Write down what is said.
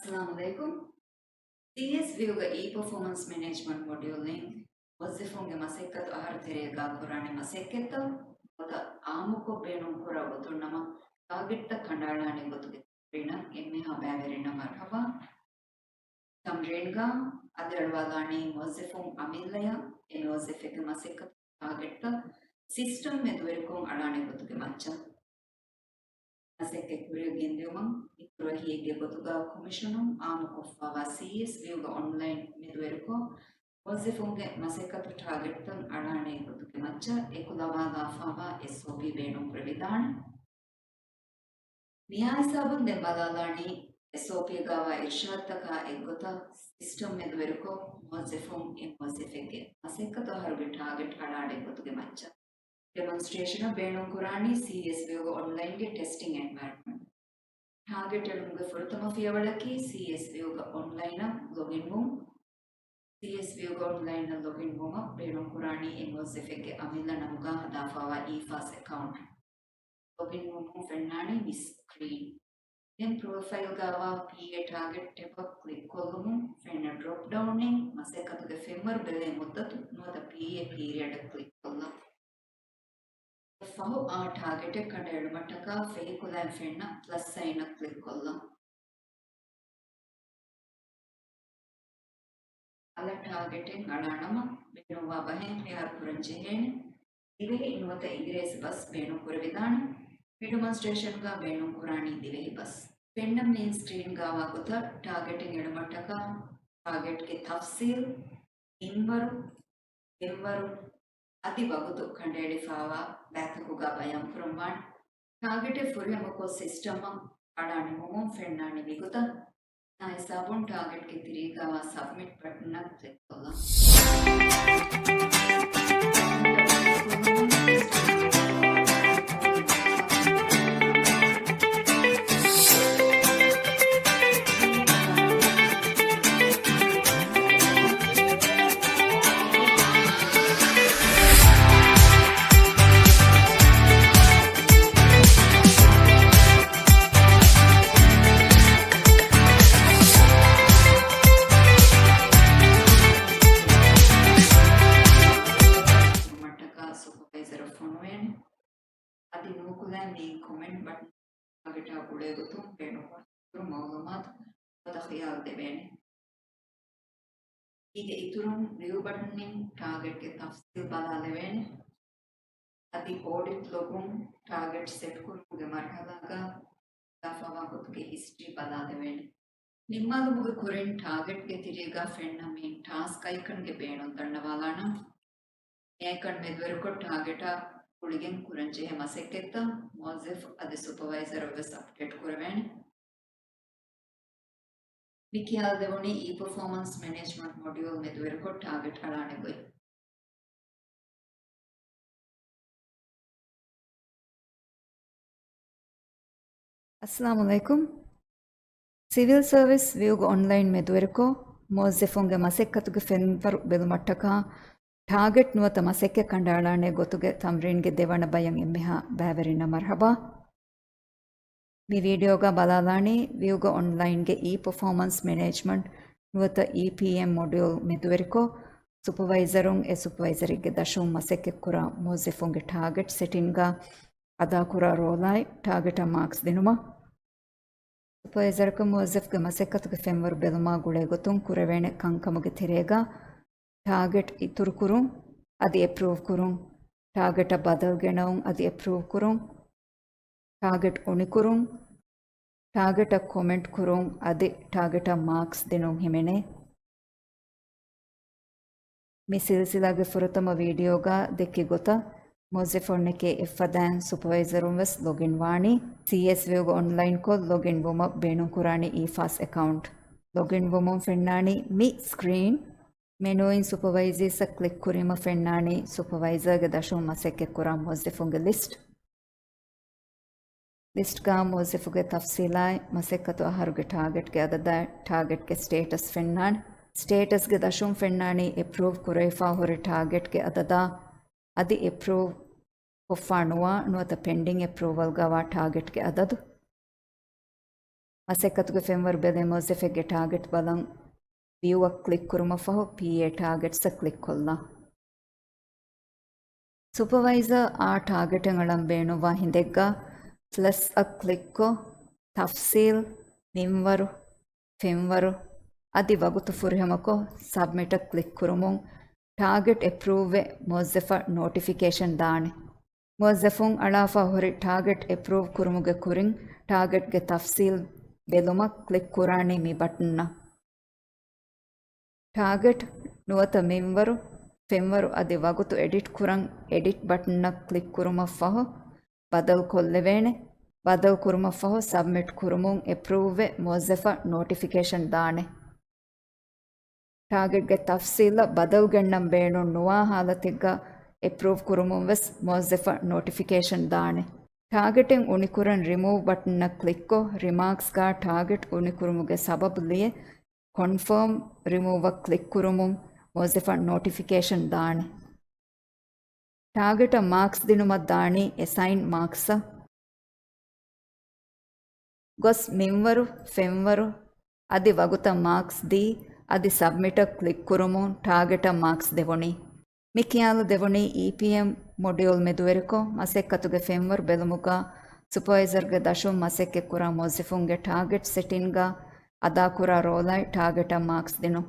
Assalamualaikum. CS Viewga e-performance management module link ವಜಿಫುಂಗೆ ಮಸೆಕ್ಕತ್ತು ಆಹಾರ ತೆರೆಗ ಕುರಾಣೆ ಮಸೆಕ್ಕೆತ್ತ ಒದ ಆಮುಕೊ ಬೇಣು ಕುರ ಗೊತ್ತುಣ್ಣಮ target ಕಂಡಾಳಾಣೆ ಗೊತ್ತುಗೆ ಪ್ರೇಣ ಎಮ್ಮೆ ಹಬ್ಯಾವೆರಿನ ಮರ್ಹಬ ತಮ್ರೇಣ್ಗ ಅದರಳವಾಗಾಣೆ ವಜಿಫುಂ ಅಮಿಲ್ಲಯ ಎನ್ ವಜಿಫೆಗೆ ಮಸೆಕ್ಕತ್ತು ಟಾರ್ಗೆಟ್ ಸಿಸ್ಟಮ್ ಮೆದುವೆರಿಕೊಂ ಅಳಾಣೆ ಗೊತ್ತುಗೆ ಮಚ್ಚ Asekke kurio gendiyumam ikuro hiyege gotuga komissionum amukoffava CS viewga online medueruko wazifunge masekatu targetan alane gotuge macca ekulawaga fava SOP beenum pravidhan niyasabun de balalani SOP gawa irshadaka egota system medueruko wazifum in wazifege masekatu haruge target alane gotuge macca demonstration of Beno Kurani CS View online testing environment. Targeted Furtama Fiavalaki, CS View online login room, CS View online login room, Beno Kurani Inversific Amila Namuga Dafawa EFAS account. Login room Fernani Miss Screen. Then profile Gava PA target tap up click column, Fenna drop downing, Maseka to the femur Bele Mudat, not the PA period click column. ಫಹು ಆ target ಕಂಡು ಮಟ್ಟಕ ಫೇಕುಲೈನ್ ಫೆಣ್ಣ plus sine click ಕೊಲ್ಲ ಅಲ್ಲ target ನಡಾಣಮ ಬೇಣುವ ಬಹೆನ್ ಯಾರ್ ಪುರಂಜೆಹೇನೆ ದಿವೆಹಿ ಇನ್ವತ ಇಂಗ್ರೇಸ್ bus ಬೇಣು ಕುರವಿದಾಣ demonstration ಗ ಬೇಣು ಕುರಾಣಿ ದಿವೆಹಿ bus ಫೆಣ್ಣಂ ನೀನ್ screen ಗಾವಾಗುತ್ತ targeting ಎಡಮಟ್ಟಕ target ಗೆ ತಫ್ಸೀಲ್ ಇನ್ವರು ಎವ್ವರು ಅತಿ ಬಗುತು ಕಂಡೇಡಿಫಾವಾ ಬ್ಯಾಕಕುಗ ಬಯಂ ಕುರುಮಾನ್ target ಫುರ್ಯಮಕೊ system ಅಡಾಣಿ ಮುಮಂ ಫೆಣ್ಣಾಣಿ ಬಿಗುತ ನಾ ಹಿಸಾಬುನ್ ಟಾರ್ಗೆಟ್ ಗೆ ತಿರಿಗಾವಾ ಸಬ್ಮಿಟ್ ಬಟನ್ ನ ಕ್ಲಿಕ್ ಕೊಲ್ಲ comment button target आपले गोतुम पेनो पर मालूमात तखयाल देवेने ಈಗ ಇತುರುಂ ವ್ಯೂ ಬಟನ್ ನಿಂಗ್ ಟಾರ್ಗೆಟ್ ಗೆ ತಫ್ಸೀಲ್ ಬಲಾಲೆವೇನೆ ಅದಿ ಆಡಿಟ್ ಲೋಗುಂ ಟಾರ್ಗೆಟ್ ಸೆಟ್ ಕುರುಗೆ ಮರ್ಹಲಾಗ ದಫಾವಾ ಗೊತ್ತುಗೆ ಹಿಸ್ಟ್ರಿ ಬಲಾಲೆವೇನೆ ನಿಮ್ಮದು ಮುಗ ಕುರೆನ್ ಟಾರ್ಗೆಟ್ ಗೆ ತಿರಿಗ ಫೆಣ್ಣ ಮೇನ್ ಟಾಸ್ಕ್ ಐಕನ್ ಗೆ ಬೇಣು ತಂಡವಾಲಾಣ ಏಕನ್ ಮೆದ್ವೆರುಕೊ ಟಾರ್ಗೆಟ್ ಕುಳಿಗೆನ್ ಕುರಂಜೆ ಮಸೆಕ್ಕೆತ್ತ ಮೊಜಿಫ್ ಅದಿ ಸೂಪರ್ವೈಸರ್ ವೆಸ್ ಅಪ್ಡೇಟ್ ಕುರವೇನೆ ವಿಕಿಯಾಲ್ ದೇವನಿ ಈ ಪರ್ಫಾರ್ಮೆನ್ಸ್ ಮ್ಯಾನೇಜ್ಮೆಂಟ್ ಮಾಡ್ಯೂಲ್ ಮೆದುವೆರುಕೊ ಟಾರ್ಗೆಟ್ ಅಳಾಣೆ ಗೊಯ್ अस्सलाम वालेकुम सिविल सर्विस व्यूग ऑनलाइन मेदुवेरको मोज़िफुंगे मसेक्कतुगे ಫೆನ್ವರ್ ಬೆಲುಮಟ್ಟಕ ಟಾರ್ಗೆಟ್ ನುವತ ಮಸೆಕ್ಕೆ ಕಂಡಾಳಾಣೆ ಗೊತ್ತುಗೆ ತಮ್ರೀನ್ಗೆ ದೇವಣ ಬಯಂ ಎಮ್ಮೆಹ ಬ್ಯಾವೆರಿನ ಮರ್ಹಬಾ ಮಿ ವಿಡಿಯೋಗ ಬಲಾಲಾಣಿ ವ್ಯೂಗ ಆನ್ಲೈನ್ಗೆ ಇ ಪರ್ಫಾರ್ಮೆನ್ಸ್ ಮ್ಯಾನೇಜ್ಮೆಂಟ್ ನುವತ ಇಪಿಎಂ ಮಾಡ್ಯೂಲ್ ಮೆದುವೆರಿಕೋ ಸೂಪರ್ವೈಸರುಂ ಎ ಸೂಪರ್ವೈಸರಿಗೆ ದಶುಂ ಮಸೆಕ್ಕೆ ಕುರ ಮೊಝಿಫುಂಗೆ ಟಾರ್ಗೆಟ್ ಸೆಟ್ಟಿಂಗ ಅದಾ ಕುರ ರೋಲಾಯ್ ಟಾರ್ಗೆಟ್ ಮಾರ್ಕ್ಸ್ ದಿನುಮ ಸೂಪರ್ವೈಸರ್ಕ ಮೊಝಿಫ್ಗೆ ಮಸೆಕ್ಕತುಗೆ ಫೆನ್ವರ್ ಬೆಲುಮಾ ಗುಳೆ ಗೊತ್ತುಂ ಕುರವೇಣೆ ಕಂಕಮುಗೆ ತಿರೇಗ ಟಾರ್ಗೆಟ್ ಇತುರು ಕುರುಂ ಅದಿ ಅಪ್ರೂವ್ ಕುರುಂ ಟಾರ್ಗೆಟ್ ಬದಲ್ಗೆಣವುಂ ಅದಿ ಅಪ್ರೂವ್ ಕುರುಂ ಟಾರ್ಗೆಟ್ ಉಣಿ ಕುರುಂ ಟಾರ್ಗೆಟ್ ಕಾಮೆಂಟ್ ಕುರುಂ ಅದಿ ಟಾರ್ಗೆಟ್ ಮಾರ್ಕ್ಸ್ ದಿನುಂ ಹಿಮೆನೆ ಮಿ ಸಿಲ್ಸಿಲಾಗೆ ಫುರತಮ ವಿಡಿಯೋಗ ದೆಕ್ಕಿ ಗೊತ್ತ ಮೊಝಿಫೊಣ್ಣೆಕೆ ಎಫ್ಫದ್ಯಾನ್ ಸೂಪರ್ವೈಸರುಂ ವೆಸ್ ಲೊಗಿನ್ ವಾಣಿ CS ವ್ಯೂಗ ಆನ್ಲೈನ್ ಕೊ ಲೊಗಿನ್ ವುಮ ಬೇಣು ಕುರಾಣಿ ಇಫಾಸ್ ಅಕೌಂಟ್ ಲೊಗಿನ್ ವುಮಂ ಫೆಣ್ಣಾಣಿ ಮಿ ಸ್ಕ್ರೀನ್ ಮೆನುಯಿನ್ ಸೂಪರ್ವೈಸರ್ಸ ಕ್ಲಿಕ್ ಕುರಿಮ ಫೆಣ್ಣಾಣಿ ಸೂಪರ್ವೈಸರ್ಗೆ ದಶುಂ ಮಸೆಕ್ಕೆ ಕುರ ಮೊಝಿಫುಂಗೆ ಲಿಸ್ಟ್ಗ ಮೊಝಿಫುಗೆ ತಫ್ಸೀಲಾಯ್ ಮಸೆಕ್ಕತು ಅಹರುಗೆ ಟಾರ್ಗೆಟ್ಗೆ ಅದದ ಟಾರ್ಗೆಟ್ಗೆ ಸ್ಟೇಟಸ್ ಫೆಣ್ಣಾಣ್ ಸ್ಟೇಟಸ್ಗೆ ದಶುಂ ಫೆಣ್ಣಾಣಿ ಎಪ್ರೂವ್ ಕುರೈಫಾ ಹೊರೆ ಟಾರ್ಗೆಟ್ಗೆ ಅದದ ಅದಿ ಎಪ್ರೂವ್ ಕೊಫ್ಫಾಣುವ ನುವತ ಪೆಂಡಿಂಗ್ ಎಪ್ರೂವಲ್ ಗವ ಟಾರ್ಗೆಟ್ಗೆ ಅದದು ಮಸೆಕ್ಕತುಗೆ ಫೆಂವರ್ ಬೆಲೆ ಮೊಜೆಫೆಗೆ ಟಾರ್ಗೆಟ್ ಬಲಂ ವ್ಯೂವ ಕ್ಲಿಕ್ ಕುರುಮ ಫಹು PA ಟಾರ್ಗೆಟ್ಸ ಕ್ಲಿಕ್ ಕೊಲ್ಲ ಸೂಪರ್ವೈಸರ್ ಆ ಟಾರ್ಗೆಟ್ಗಳಂ ಬೇಣುವ ಹಿಂದೆಗ್ಗ ಪ್ಲಸ್ ಕ್ಲಿಕ್ಕು ತಫ್ಸೀಲ್ ಮಿಂವರು ಫೆಂವರು ಅದಿ ವಗುತು ಫುರ್ಹಮಕೊ ಸಬ್ಮಿಟ ಕ್ಲಿಕ್ ಕುರುಮುಂ ಟಾರ್ಗೆಟ್ ಎಪ್ರೂವ್ವೆ ಮೊಜೆಫ ನೋಟಿಫಿಕೇಶನ್ ದಾಣೆ ಮೊಜೆಫುಂ ಅಳಾಫಾ ಹೊರಿ ಟಾರ್ಗೆಟ್ ಎಪ್ರೂವ್ ಕುರುಮುಗೆ ಕುರಿಂ ಟಾರ್ಗೆಟ್ಗೆ ತಫ್ಸೀಲ್ ಬೆಲುಮ ಕ್ಲಿಕ್ ಕುರಾಣಿ ಮಿ ಬಟನ್ನ ಟಾರ್ಗೆಟ್ ನುವತ ಮಿಂವರು ಫೆಂವರು ಅದಿ ವಗುತು ಎಡಿಟ್ ಕುರಂ ಎಡಿಟ್ ಬಟನ್ನ ಕ್ಲಿಕ್ ಕುರುಮ ಫಹು ಬದಲ್ ಕೊಲ್ಲೆವೇಣೆ ಬದಲ್ ಕುರುಮ ಫಹು ಸಬ್ಮಿಟ್ ಕುರುಮುಂ ಎಪ್ರೂವ್ವೆ ಮೊಜೆಫ ನೋಟಿಫಿಕೇಶನ್ ದಾಣೆ ಟಾರ್ಗೆಟ್ಗೆ ತಫ್ಸೀಲ ಬದಲ್ಗೆಣ್ಣಂ ಬೇಣು ನುವಾ ಹಾಲತಿಗ್ಗ ಎಪ್ರೂವ್ ಕುರುಮುಂ ವೆಸ್ ಮೊಜೆಫ ನೋಟಿಫಿಕೇಶನ್ ದಾಣೆ ಟಾರ್ಗೆಟಿಂಗ್ ಉಣಿಕುರನ್ ರಿಮೂವ್ ಬಟನ್ನ ಕ್ಲಿಕ್ಕು ರಿಮಾರ್ಕ್ಸ್ಗಾ ಟಾರ್ಗೆಟ್ ಉಣಿಕುರುಮುಗೆ ಸಬಬ್ಲಿಯೆ ಕನ್ಫರ್ಮ್ ರಿಮೂವ ಕ್ಲಿಕ್ ಕುರುಮುಂ ಮೊಜೆಫ ನೋಟಿಫಿಕೇಶನ್ ದಾಣೆ ಟಾರ್ಗೆಟ ಮಾರ್ಕ್ಸ್ ದಿನುಮತ್ ದಾಣಿ ಎಸೈನ್ ಮಾರ್ಕ್ಸ ಗೊಸ್ ಮಿಂವರು ಫೆಂವರು ಅದಿ ವಗುತ ಮಾರ್ಕ್ಸ್ ದಿ ಅದಿ ಸಬ್ಮಿಟ ಕ್ಲಿಕ್ ಕುರುಮುಂ ಟಾರ್ಗೆಟ ಮಾರ್ಕ್ಸ್ ದೆವೊಣಿ ಮಿಕಿಯಾಲು ದೆವೊಣಿ EPM ಮೊಡ್ಯೂಲ್ ಮೆದುವೆರಿಕೊ ಮಸೆಕ್ಕತುಗೆ ಫೆಂವರ್ ಬೆಲುಮುಗ ಸೂಪರ್ವೈಸರ್ಗೆ ದಶುಂ ಮಸೆಕ್ಕೆ ಕುರ ಮೊಜೆಫುಂಗೆ ಟಾರ್ಗೆಟ್ ಸೆಟ್ಟಿನ್ಗ ಅದಾ ಕುರ ರೋಲೈ ಟಾರ್ಗೆಟ ಮಾರ್ಕ್ಸ್ ದಿನು